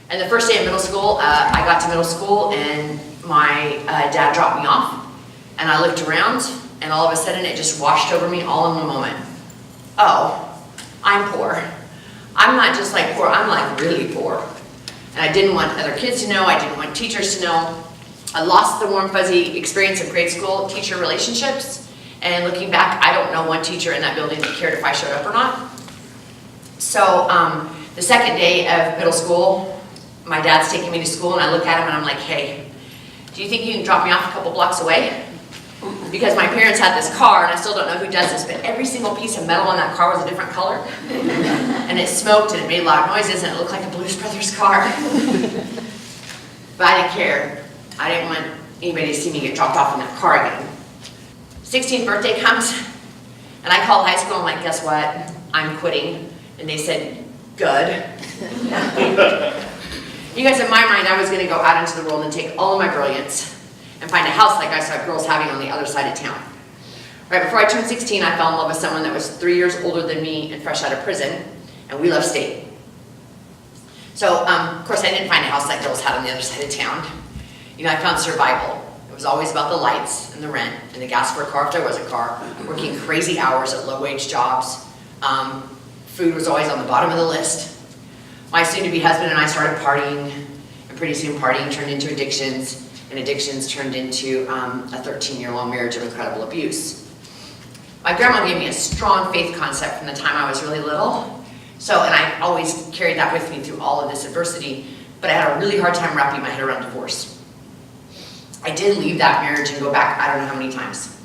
And the first day of middle school, I got to middle school and my dad dropped me off. And I looked around and all of a sudden it just washed over me all in one moment. Oh, I'm poor. I'm not just like poor, I'm like really poor. And I didn't want other kids to know, I didn't want teachers to know. I lost the warm fuzzy experience of grade school teacher relationships. And looking back, I don't know one teacher in that building that cared if I showed up or not. So the second day of middle school, my dad's taking me to school and I look at him and I'm like, hey, do you think you can drop me off a couple blocks away? Because my parents had this car, and I still don't know who does this, but every single piece of metal on that car was a different color. And it smoked and it made loud noises and it looked like a Blues Brothers car. But I didn't care. I didn't want anybody to see me get dropped off in that car again. 16th birthday comes, and I called high school and I'm like, guess what? I'm quitting. And they said, good. You guys, in my mind, I was going to go out into the world and take all of my brilliance and find a house like I saw girls having on the other side of town. Right before I turned 16, I fell in love with someone that was 3 years older than me and fresh out of prison, and we left state. So, of course, I didn't find a house like girls had on the other side of town. You know, I found survival. It was always about the lights and the rent and the gas for a car if there was a car, working crazy hours at low-wage jobs. Food was always on the bottom of the list. My soon-to-be husband and I started partying, and pretty soon partying turned into addictions, and addictions turned into a 13-year-long marriage of incredible abuse. My grandma gave me a strong faith concept from the time I was really little, and I always carried that with me through all of this adversity, but I had a really hard time wrapping my head around divorce. I did leave that marriage and go back I don't know how many times.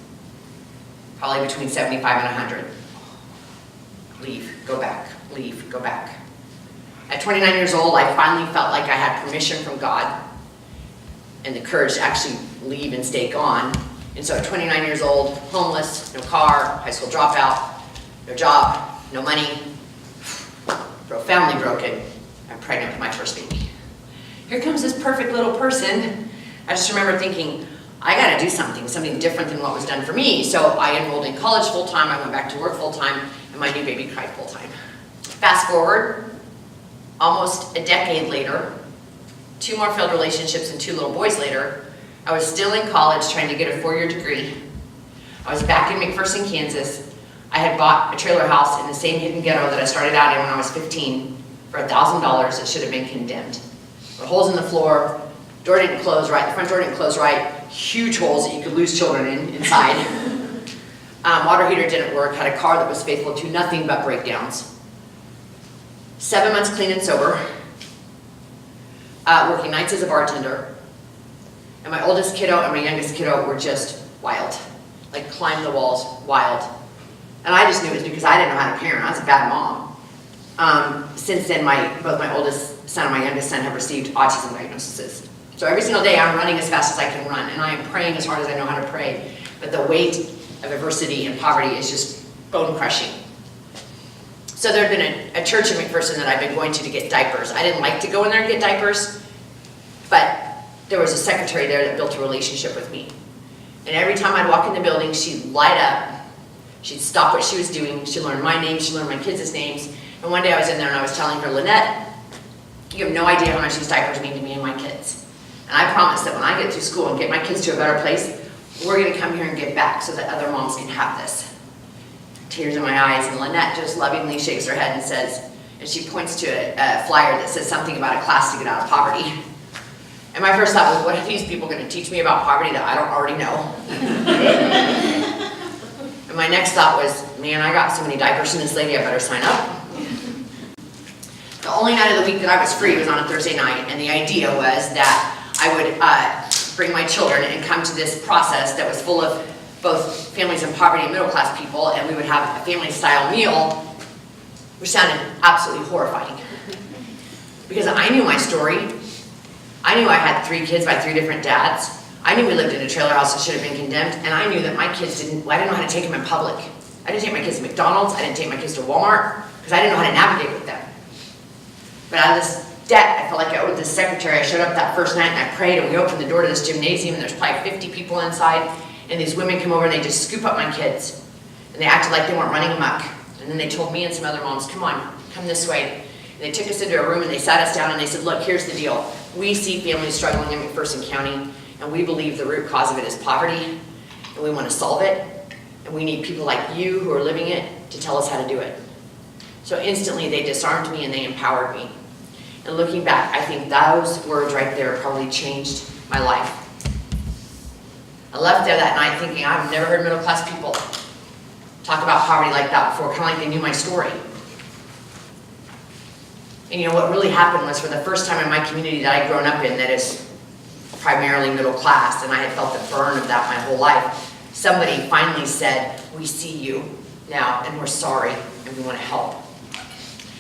Probably between 75 and 100. Leave, go back, leave, go back. At 29 years old, I finally felt like I had permission from God and the courage to actually leave and stay gone. And so at 29 years old, homeless, no car, high school dropout, no job, no money, family broken, I'm pregnant with my first baby. Here comes this perfect little person. I just remember thinking, I gotta do something different than what was done for me. So I enrolled in college full-time, I went back to work full-time, and my new baby cried full-time. Fast forward, almost a decade later, 2 more failed relationships and 2 little boys later, I was still in college trying to get a 4-year degree. I was back in McPherson, Kansas. I had bought a trailer house in the same hidden ghetto that I started out in when I was 15 for $1,000 that should have been condemned. There were holes in the floor, door didn't close right, the front door didn't close right, huge holes that you could lose children in inside. Water heater didn't work, had a car that was faithful to nothing but breakdowns. 7 months clean and sober, working nights as a bartender, and my oldest kiddo and my youngest kiddo were just wild, like climb the walls, wild. And I just knew it was because I didn't know how to parent. I was a bad mom. Since then, both my oldest son and my youngest son have received autism diagnoses. So every single day I'm running as fast as I can run, and I am praying as hard as I know how to pray. But the weight of adversity and poverty is just bone crushing. So there had been a church in McPherson that I've been going to get diapers. I didn't like to go in there and get diapers, but there was a secretary there that built a relationship with me. And every time I'd walk in the building, she'd light up. She'd stop what she was doing. She'd learn my name. She'd learn my kids' names. And one day I was in there and I was telling her, Lynette, you have no idea how much these diapers mean to me and my kids. And I promise that when I get through school and get my kids to a better place, we're going to come here and give back so that other moms can have this. Tears in my eyes, and Lynette just lovingly shakes her head and says, and she points to a flyer that says something about a class to get out of poverty. And my first thought was, what are these people going to teach me about poverty that I don't already know? And my next thought was, man, I got so many diapers from this lady, I better sign up. The only night of the week that I was free was on a Thursday night, and the idea was that I would bring my children and come to this process that was full of both families in poverty and middle class people, and we would have a family style meal, which sounded absolutely horrifying. Because I knew my story. I knew I had 3 kids by 3 different dads. I knew we lived in a trailer house that should have been condemned, and I knew that my kids I didn't know how to take them in public. I didn't take my kids to McDonald's, I didn't take my kids to Walmart, because I didn't know how to navigate with them. But out of this debt, I felt like I owed this secretary. I showed up that first night and I prayed, and we opened the door to this gymnasium, and there's probably 50 people inside, and these women come over and they just scoop up my kids. And they acted like they weren't running amok. And then they told me and some other moms, come on, come this way. And they took us into a room and they sat us down and they said, look, here's the deal. We see families struggling in McPherson County, and we believe the root cause of it is poverty, and we want to solve it. And we need people like you who are living it to tell us how to do it. So instantly they disarmed me and they empowered me. And looking back, I think those words right there probably changed my life. I left there that night thinking, I've never heard middle class people talk about poverty like that before, kind of like they knew my story. And you know what really happened was, for the first time in my community that I'd grown up in, that is primarily middle class, and I had felt the burn of that my whole life, somebody finally said, we see you now, and we're sorry, and we want to help.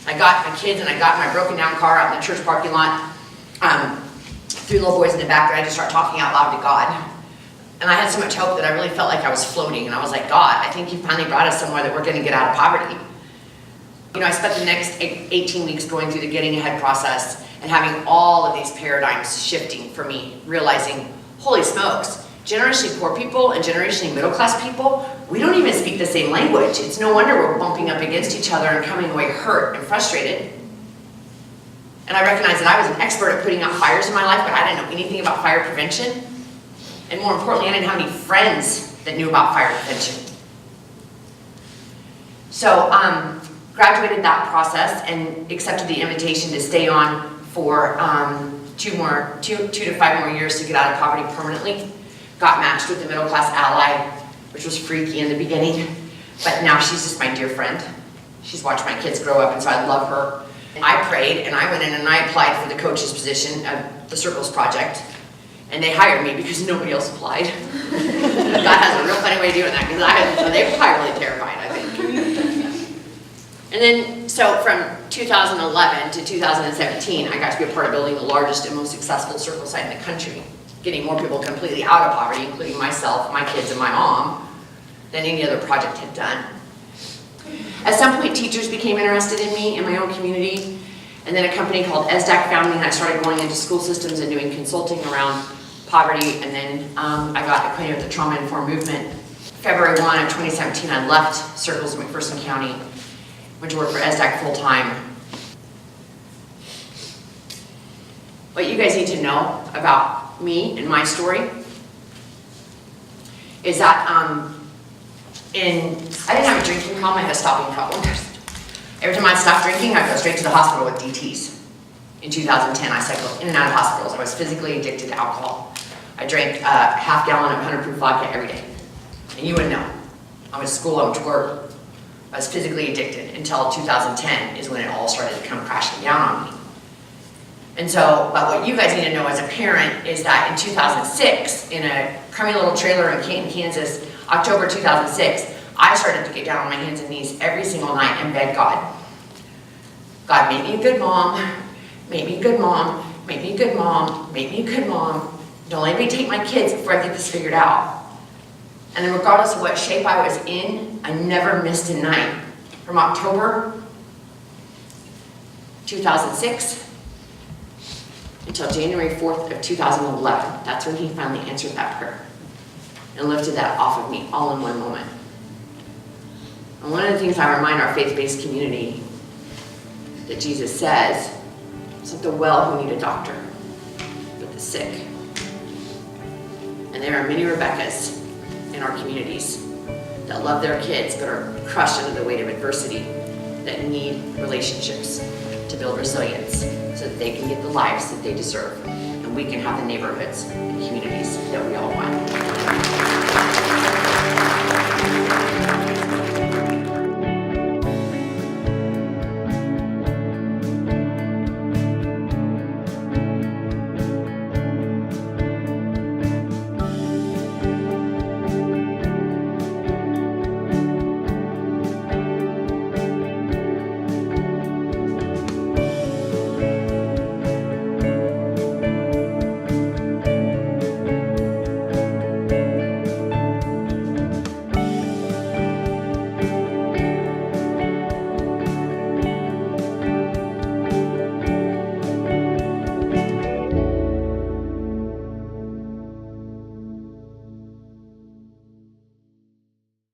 I got my kids and I got my broken down car out in the church parking lot, 3 little boys in the back, and I just started talking out loud to God. And I had so much hope that I really felt like I was floating, and I was like, God, I think you finally brought us somewhere that we're going to get out of poverty. You know, I spent the next 18 weeks going through the getting ahead process and having all of these paradigms shifting for me, realizing, holy smokes, generationally poor people and generationally middle class people, we don't even speak the same language. It's no wonder we're bumping up against each other and coming away hurt and frustrated. And I recognized that I was an expert at putting out fires in my life, but I didn't know anything about fire prevention. And more importantly, I didn't have any friends that knew about fire prevention. So, graduated that process and accepted the invitation to stay on for 2 to 5 more years to get out of poverty permanently. Got matched with a middle class ally, which was freaky in the beginning, but now she's just my dear friend. She's watched my kids grow up, and so I love her. I prayed, and I went in and I applied for the coach's position at the Circles Project, and they hired me because nobody else applied. God has a real funny way of doing that, because they were probably really terrified, I think. And then, so from 2011 to 2017, I got to be a part of building the largest and most successful circle site in the country, getting more people completely out of poverty, including myself, my kids, and my mom, than any other project had done. At some point, teachers became interested in me in my own community, and then a company called SDAC found me, and I started going into school systems and doing consulting around poverty, and then I got acquainted with the trauma-informed movement. February 1 of 2017, I left Circles in McPherson County, went to work for SDAC full-time. What you guys need to know about me and my story is that I didn't have a drinking problem, I had a stopping problem. Every time I'd stop drinking, I'd go straight to the hospital with DTs. In 2010, I cycled in and out of hospitals. I was physically addicted to alcohol. I drank a half gallon of 100 proof vodka every day. And you wouldn't know. I went to school, I went to work. I was physically addicted until 2010 is when it all started to come crashing down on me. And so, but what you guys need to know as a parent is that in 2006, in a crummy little trailer in Canton, Kansas, October 2006, I started to get down on my hands and knees every single night and beg God. God, make me a good mom, make me a good mom, make me a good mom, make me a good mom. Don't let me take my kids before I get this figured out. And then regardless of what shape I was in, I never missed a night. From October 2006 until January 4th of 2011. That's when he finally answered that prayer and lifted that off of me all in one moment. And one of the things I remind our faith-based community that Jesus says, it's not the well who need a doctor, but the sick. And there are many Rebeccas in our communities that love their kids but are crushed under the weight of adversity, that need relationships to build resilience so that they can get the lives that they deserve, and we can have the neighborhoods and communities that we all want.